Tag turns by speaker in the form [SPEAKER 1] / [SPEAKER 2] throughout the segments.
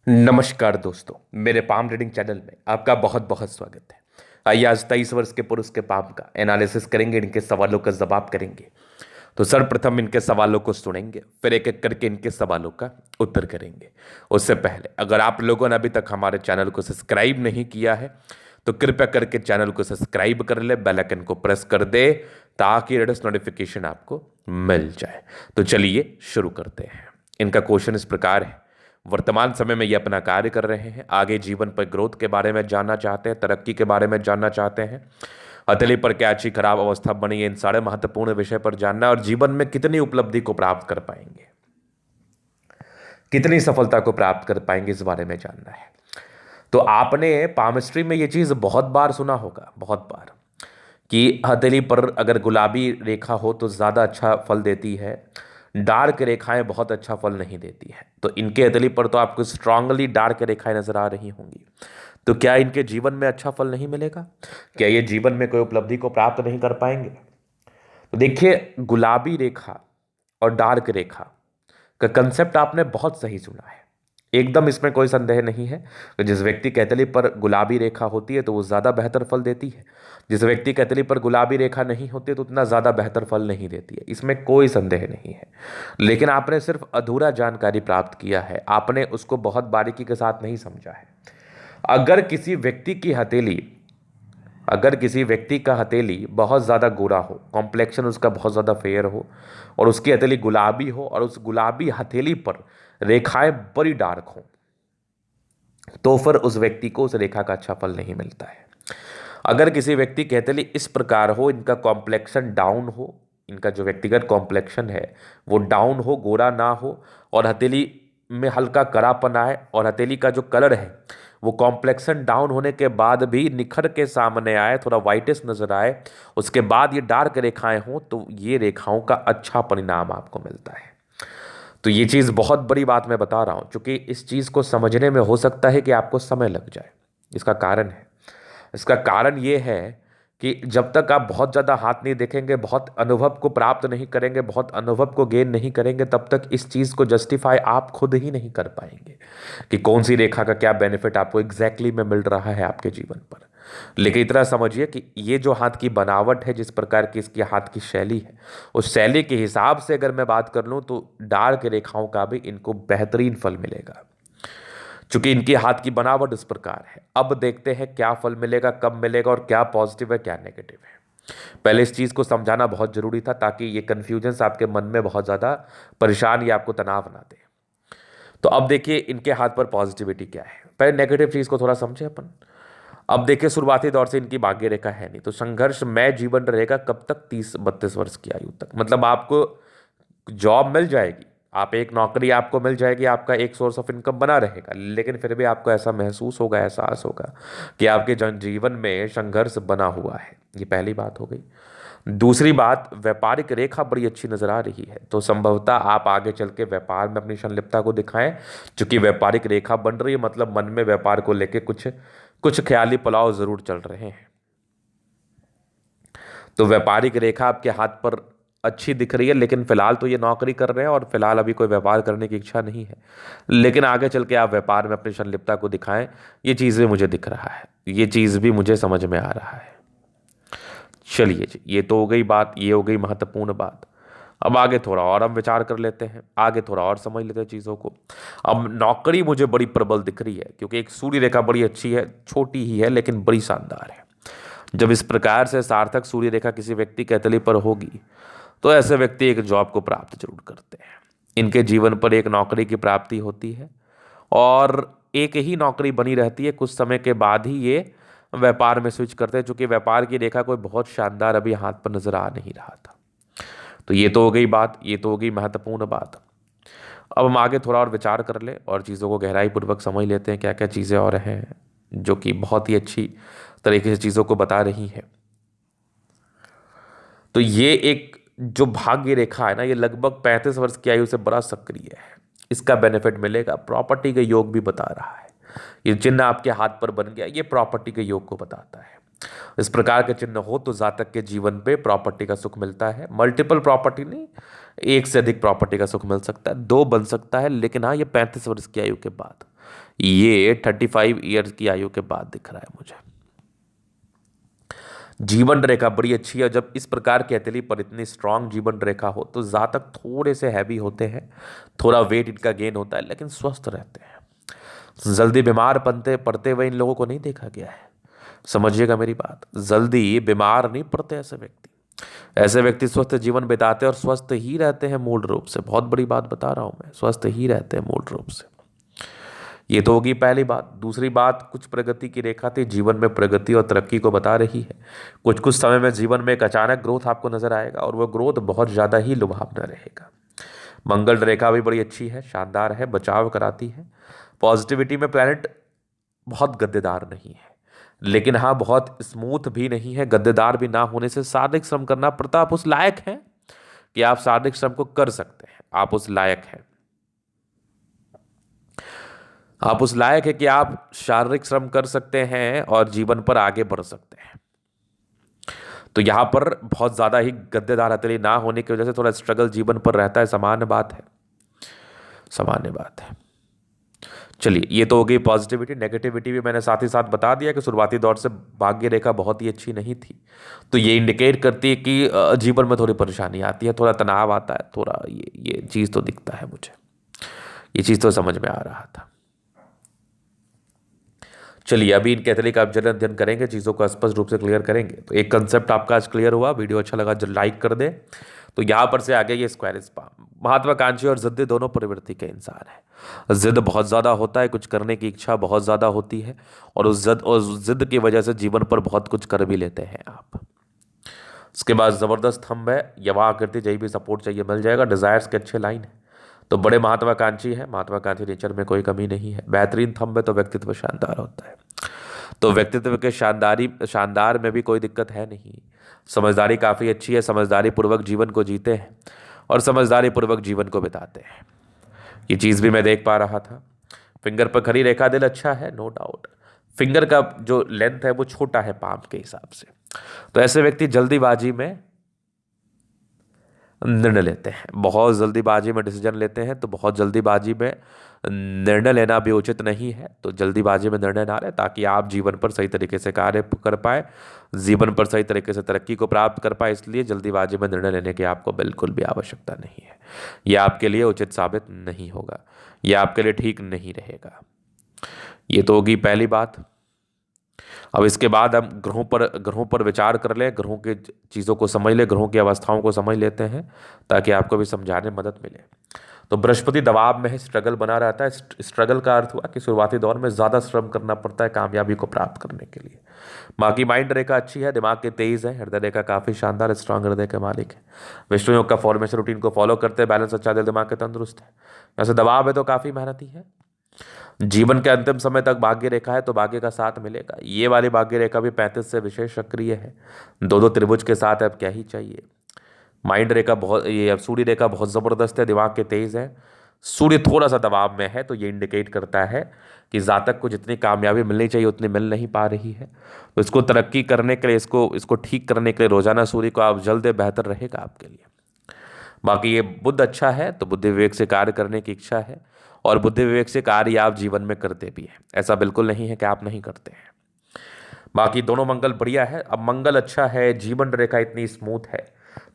[SPEAKER 1] नमस्कार दोस्तों, मेरे पाम रीडिंग चैनल में आपका बहुत बहुत स्वागत है। आइए आज 23 वर्ष के पुरुष के पाम का एनालिसिस करेंगे, इनके सवालों का जवाब करेंगे। तो सर्वप्रथम इनके सवालों को सुनेंगे, फिर एक एक करके इनके सवालों का उत्तर करेंगे। उससे पहले अगर आप लोगों ने अभी तक हमारे चैनल को सब्सक्राइब नहीं किया है तो कृपया करके चैनल को सब्सक्राइब कर ले, बेल आइकन को प्रेस कर दे ताकि लेटेस्ट नोटिफिकेशन आपको मिल जाए। तो चलिए शुरू करते हैं। इनका क्वेश्चन इस प्रकार है। वर्तमान समय में ये अपना कार्य कर रहे हैं, आगे जीवन पर ग्रोथ के बारे में जानना चाहते हैं, तरक्की के बारे में जानना चाहते हैं, हथेली पर क्या अच्छी खराब अवस्था बनी है, इन सारे महत्वपूर्ण विषय पर जानना और जीवन में कितनी उपलब्धि को प्राप्त कर पाएंगे, कितनी सफलता को प्राप्त कर पाएंगे, इस बारे में जानना है। तो आपने पामिस्ट्री में ये चीज बहुत बार सुना होगा, बहुत बार, कि हथेली पर अगर गुलाबी रेखा हो तो ज्यादा अच्छा फल देती है, डार्क रेखाएं बहुत अच्छा फल नहीं देती है। तो इनके हथेली पर तो आपको स्ट्रांगली डार्क रेखाएं नजर आ रही होंगी। तो क्या इनके जीवन में अच्छा फल नहीं मिलेगा? क्या ये जीवन में कोई उपलब्धि को प्राप्त नहीं कर पाएंगे? तो देखिए, गुलाबी रेखा और डार्क रेखा का कंसेप्ट आपने बहुत सही सुना है, एकदम इसमें कोई संदेह नहीं है कि जिस व्यक्ति की हथेली पर गुलाबी रेखा होती है तो वो ज़्यादा बेहतर फल देती है, जिस व्यक्ति की हथेली पर गुलाबी रेखा नहीं होती तो उतना ज़्यादा बेहतर फल नहीं देती है, इसमें कोई संदेह नहीं है। लेकिन आपने सिर्फ अधूरा जानकारी प्राप्त किया है, आपने उसको बहुत बारीकी के साथ नहीं समझा है। अगर किसी व्यक्ति की हथेली अगर किसी व्यक्ति का हथेली बहुत ज़्यादा गोरा हो, कॉम्प्लेक्शन उसका बहुत ज़्यादा फेयर हो और उसकी हथेली गुलाबी हो और उस गुलाबी हथेली पर रेखाएं बड़ी डार्क हो, तो फिर उस व्यक्ति को उस रेखा का अच्छा फल नहीं मिलता है। अगर किसी व्यक्ति की हथेली इस प्रकार हो, इनका कॉम्प्लेक्शन डाउन हो, इनका जो व्यक्तिगत कॉम्प्लेक्शन है वो डाउन हो, गोरा ना हो, और हथेली में हल्का कड़ापन आए और हथेली का जो कलर है वो कॉम्प्लेक्शन डाउन होने के बाद भी निखर के सामने आए, थोड़ा वाइटिश नजर आए, उसके बाद ये डार्क रेखाएं हों, तो ये रेखाओं का अच्छा परिणाम आपको मिलता है। तो ये चीज़ बहुत बड़ी बात मैं बता रहा हूं, क्योंकि इस चीज़ को समझने में हो सकता है कि आपको समय लग जाए। इसका कारण है, इसका कारण ये है कि जब तक आप बहुत ज़्यादा हाथ नहीं देखेंगे, बहुत अनुभव को प्राप्त नहीं करेंगे, बहुत अनुभव को गेन नहीं करेंगे, तब तक इस चीज़ को जस्टिफाई आप खुद ही नहीं कर पाएंगे कि कौन सी रेखा का क्या बेनिफिट आपको एग्जैक्टली में मिल रहा है आपके जीवन पर। लेकिन इतना समझिए कि ये जो हाथ की बनावट है, जिस प्रकार की इसकी हाथ की शैली है, उस शैली के हिसाब से अगर मैं बात कर लूँ तो डार्क रेखाओं का भी इनको बेहतरीन फल मिलेगा, चूंकि इनकी हाथ की बनावट इस प्रकार है। अब देखते हैं क्या फल मिलेगा, कब मिलेगा और क्या पॉजिटिव है क्या नेगेटिव है। पहले इस चीज को समझाना बहुत जरूरी था ताकि ये कंफ्यूजन आपके मन में बहुत ज्यादा परेशान या आपको तनाव ना दे। तो अब देखिए इनके हाथ पर पॉजिटिविटी क्या है। पहले नेगेटिव चीज को थोड़ा समझे अपन। अब देखिए, शुरुआती दौर से इनकी भाग्य रेखा है नहीं, तो संघर्षमय जीवन रहेगा कब तक? 30-32 वर्ष की आयु तक। मतलब आपको जॉब मिल जाएगी, आप एक नौकरी आपको मिल जाएगी, आपका एक सोर्स ऑफ इनकम बना रहेगा, लेकिन फिर भी आपको ऐसा महसूस होगा, एहसास होगा कि आपके जीवन में संघर्ष बना हुआ है। ये पहली बात हो गई। दूसरी बात, व्यापारिक रेखा बड़ी अच्छी नजर आ रही है, तो संभवतः आप आगे चल के व्यापार में अपनी संलिप्तता को दिखाएं। चूंकि व्यापारिक रेखा बन रही है, मतलब मन में व्यापार को लेके कुछ कुछ ख्याली पुलाव जरूर चल रहे हैं। तो व्यापारिक रेखा आपके हाथ पर अच्छी दिख रही है, लेकिन फिलहाल तो ये नौकरी कर रहे हैं और फिलहाल अभी कोई व्यापार करने की इच्छा नहीं है। लेकिन आगे चल के आप व्यापार में अपनी संलिप्तता को दिखाएं, ये चीज़ भी मुझे दिख रहा है, ये चीज़ भी मुझे समझ में आ रहा है। चलिए जी, ये तो हो गई बात, ये हो गई महत्वपूर्ण बात। अब आगे थोड़ा और हम विचार कर लेते हैं, आगे थोड़ा और समझ लेते हैं चीज़ों को। अब नौकरी मुझे बड़ी प्रबल दिख रही है, क्योंकि एक सूर्य रेखा बड़ी अच्छी है, छोटी ही है लेकिन बड़ी शानदार है। जब इस प्रकार से सार्थक सूर्य रेखा किसी व्यक्ति के हथेली पर होगी तो ऐसे व्यक्ति एक जॉब को प्राप्त जरूर करते हैं। इनके जीवन पर एक नौकरी की प्राप्ति होती है और एक ही नौकरी बनी रहती है, कुछ समय के बाद ही ये व्यापार में स्विच करते हैं, चूंकि व्यापार की रेखा कोई बहुत शानदार अभी हाथ पर नजर आ नहीं रहा था। तो ये तो हो गई बात, ये तो हो गई महत्वपूर्ण बात। अब हम आगे थोड़ा और विचार कर ले और चीज़ों को गहराई पूर्वक समझ लेते हैं, क्या क्या चीज़ें और हैं जो कि बहुत ही अच्छी तरीके से चीज़ों को बता रही है। तो ये एक जो भाग्य रेखा है ना, ये लगभग 35 वर्ष की आयु से बड़ा सक्रिय है, इसका बेनिफिट मिलेगा। प्रॉपर्टी के योग भी बता रहा है। ये चिन्ह आपके हाथ पर बन गया, ये प्रॉपर्टी के योग को बताता है। इस प्रकार के चिन्ह हो तो जातक के जीवन पे प्रॉपर्टी का सुख मिलता है। मल्टीपल प्रॉपर्टी नहीं, एक से अधिक प्रॉपर्टी का सुख मिल सकता है, दो बन सकता है, लेकिन हाँ, ये 35 वर्ष की आयु के बाद। ये 35 ईयर्स की आयु के बाद दिख रहा है मुझे। जीवन रेखा बड़ी अच्छी है। जब इस प्रकार की हथेली पर इतनी स्ट्रांग जीवन रेखा हो तो जातक थोड़े से हैवी होते हैं, थोड़ा वेट इनका गेन होता है, लेकिन स्वस्थ रहते हैं। जल्दी बीमार पड़ते पड़ते हुए इन लोगों को नहीं देखा गया है। समझिएगा मेरी बात, जल्दी बीमार नहीं पड़ते ऐसे व्यक्ति। ऐसे व्यक्ति स्वस्थ जीवन बिताते हैं और स्वस्थ ही रहते हैं मूल रूप से। बहुत बड़ी बात बता रहा हूं मैं, स्वस्थ ही रहते हैं मूल रूप से। ये तो होगी पहली बात। दूसरी बात, कुछ प्रगति की रेखा थी, जीवन में प्रगति और तरक्की को बता रही है। कुछ कुछ समय में जीवन में एक अचानक ग्रोथ आपको नजर आएगा और वो ग्रोथ बहुत ज़्यादा ही लुभावना रहेगा। मंगल रेखा भी बड़ी अच्छी है, शानदार है, बचाव कराती है। पॉजिटिविटी में प्लैनेट बहुत गद्देदार नहीं है, लेकिन हाँ बहुत स्मूथ भी नहीं है। गद्देदार भी ना होने से शारीरिक श्रम करना पड़ता। आप उस लायक हैं कि आप शारीरिक श्रम को कर सकते हैं, आप उस लायक हैं। आप उस लायक है कि आप शारीरिक श्रम कर सकते हैं और जीवन पर आगे बढ़ सकते हैं। तो यहां पर बहुत ज्यादा ही गद्देदार हथेली ना होने की वजह से थोड़ा स्ट्रगल जीवन पर रहता है, सामान्य बात है, सामान्य बात है। चलिए, ये तो हो गई पॉजिटिविटी। नेगेटिविटी भी मैंने साथ ही साथ बता दिया कि शुरुआती दौर से भाग्य रेखा बहुत ही अच्छी नहीं थी। तो ये इंडिकेट करती है कि जीवन में थोड़ी परेशानी आती है, थोड़ा तनाव आता है, थोड़ा ये चीज़ तो दिखता है मुझे, ये चीज़ तो समझ में आ रहा था। चलिए, अभी इन कैथली का आप अध्ययन करेंगे, चीज़ों को स्पष्ट रूप से क्लियर करेंगे। तो एक कंसेप्ट आपका आज क्लियर हुआ। वीडियो अच्छा लगा जो लाइक कर दे। तो यहाँ पर से आगे ये स्क्वायर स्पाम, महत्वाकांक्षी और जिद्दी दोनों प्रवृत्ति के इंसान है। जिद बहुत ज़्यादा होता है, कुछ करने की इच्छा बहुत ज़्यादा होती है और उस जिद की वजह से जीवन पर बहुत कुछ कर भी लेते हैं आप। उसके बाद ज़बरदस्त थंब है, यवा आकृति, जही भी सपोर्ट चाहिए मिल जाएगा। डिज़ायर्स के अच्छे लाइन है, तो बड़े महत्वाकांक्षी है, महत्वाकांक्षी नेचर में कोई कमी नहीं है। बेहतरीन थंब है तो व्यक्तित्व शानदार होता है, तो व्यक्तित्व के शानदार में भी कोई दिक्कत है नहीं। समझदारी काफ़ी अच्छी है, समझदारी पूर्वक जीवन को जीते हैं और समझदारी पूर्वक जीवन को बिताते हैं। ये चीज़ भी मैं देख पा रहा था। फिंगर पर खड़ी रेखा, दिल अच्छा है, नो डाउट। फिंगर का जो लेंथ है वो छोटा है पाम के हिसाब से। तो ऐसे व्यक्ति जल्दीबाजी में निर्णय लेते हैं, बहुत जल्दीबाजी में डिसीजन लेते हैं। तो बहुत जल्दीबाजी में निर्णय लेना भी उचित नहीं है। तो जल्दीबाजी में निर्णय ना लें, ताकि आप जीवन पर सही तरीके से कार्य कर पाए, जीवन पर सही तरीके से तरक्की को प्राप्त कर पाए। इसलिए जल्दीबाजी में निर्णय लेने की आपको बिल्कुल भी आवश्यकता नहीं है। यह आपके लिए उचित साबित नहीं होगा, यह आपके लिए ठीक नहीं रहेगा। ये तो होगी पहली बात। अब इसके बाद हम ग्रहों पर विचार कर ले, ग्रहों के चीज़ों को समझ ले, ग्रहों की अवस्थाओं को समझ लेते हैं, ताकि आपको भी समझाने में मदद मिले। तो बृहस्पति दबाव में है, स्ट्रगल बना रहता है। स्ट्रगल का अर्थ हुआ कि शुरुआती दौर में ज़्यादा श्रम करना पड़ता है कामयाबी को प्राप्त करने के लिए। बाकी माइंड रेखा अच्छी है, दिमाग के तेज है, हृदय रेखा काफ़ी शानदार, स्ट्रांग हृदय के मालिक है। विष्णु योग का फॉर्मेशन रूटीन को फॉलो करते हैं, बैलेंस अच्छा, दिल दिमाग के तंदुरुस्त है। यहाँ से दबाव है तो काफ़ी मेहनती है। जीवन के अंतिम समय तक भाग्य रेखा है, तो भाग्य का साथ मिलेगा। ये वाली भाग्य रेखा भी 35 से विशेष सक्रिय है, दो दो त्रिभुज के साथ। अब क्या ही चाहिए। माइंड रेखा बहुत, ये सूर्य रेखा बहुत ज़बरदस्त है, दिमाग के तेज है। सूर्य थोड़ा सा दबाव में है, तो ये इंडिकेट करता है कि जातक को जितनी कामयाबी मिलनी चाहिए उतनी मिल नहीं पा रही है। तो इसको तरक्की करने के लिए, इसको ठीक करने के लिए रोजाना सूर्य को आप जल दे, बेहतर रहेगा आपके लिए। बाकी ये बुद्ध अच्छा है, तो बुद्धि विवेक से कार्य करने की इच्छा है, और बुद्धि विवेक से कार्य आप जीवन में करते भी हैं। ऐसा बिल्कुल नहीं है कि आप नहीं करते हैं। बाकी दोनों मंगल बढ़िया है। अब मंगल अच्छा है, जीवन रेखा इतनी स्मूथ है,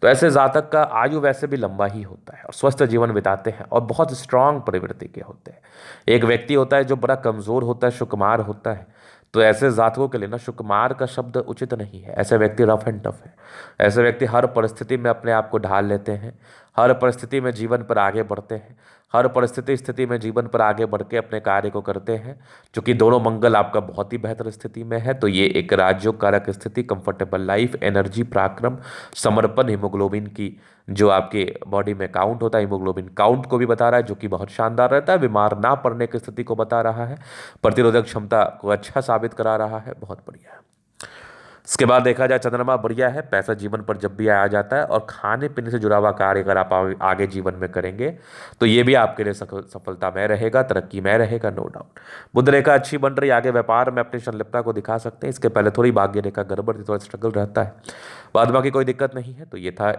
[SPEAKER 1] तो ऐसे जातक का आयु वैसे भी लंबा ही होता है और स्वस्थ जीवन बिताते हैं और बहुत स्ट्रांग प्रवृत्ति के होते हैं। एक व्यक्ति होता है जो बड़ा कमज़ोर होता है, शुकमार होता है, तो ऐसे जातकों के लिए ना शुकमार का शब्द उचित नहीं है। ऐसे व्यक्ति रफ एंड टफ है। ऐसे व्यक्ति हर परिस्थिति में अपने आप को ढाल लेते हैं, हर परिस्थिति में जीवन पर आगे बढ़ते हैं, हर स्थिति में जीवन पर आगे बढ़ के अपने कार्य को करते हैं। चूंकि दोनों मंगल आपका बहुत ही बेहतर स्थिति में है, तो ये एक राजयोग कारक स्थिति, कंफर्टेबल लाइफ, एनर्जी, पराक्रम, समर्पण, हीमोग्लोबिन की जो आपके बॉडी में काउंट होता है, हीमोग्लोबिन काउंट को भी बता रहा है, जो कि बहुत शानदार रहता है। बीमार ना पड़ने की स्थिति को बता रहा है, प्रतिरोधक क्षमता को अच्छा साबित करा रहा है। बहुत बढ़िया है। इसके बाद देखा जाए, चंद्रमा बढ़िया है, पैसा जीवन पर जब भी आ जाता है, और खाने पीने से जुड़ा हुआ कार्य अगर आप आगे जीवन में करेंगे तो ये भी आपके लिए सफलता में रहेगा, तरक्की में रहेगा, नो डाउट। बुध रेखा अच्छी बन रही, आगे व्यापार में अपनी संलिप्तता को दिखा सकते हैं। इसके पहले थोड़ी भाग्य रेखा गड़बड़ थी, थोड़ा स्ट्रगल रहता है, बाद बाकी कोई दिक्कत नहीं है। तो ये था।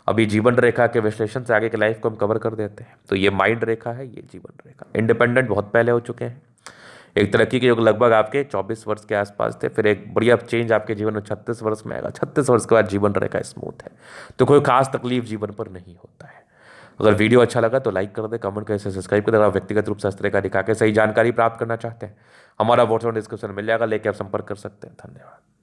[SPEAKER 1] अभी जीवन रेखा के विश्लेषण से आगे की लाइफ को हम कवर कर देते हैं। तो ये माइंड रेखा है, ये जीवन रेखा। इंडिपेंडेंट बहुत पहले हो चुके हैं, एक तरक्की के योग लगभग आपके 24 वर्ष के आसपास थे, फिर एक बढ़िया चेंज आपके जीवन में 36 वर्ष में आएगा। 36 वर्ष के बाद जीवन रहेगा स्मूथ है, तो कोई खास तकलीफ जीवन पर नहीं होता है। अगर वीडियो अच्छा लगा तो लाइक कर दे, कमेंट करके सब्सक्राइब कर दे। अगर आप व्यक्तिगत रूप से इस तरह का दिखा के सही जानकारी प्राप्त करना चाहते हैं, हमारा व्हाट्सएप डिस्क्रिप्शन मिल जाएगा, लेके आप संपर्क कर सकते हैं। धन्यवाद।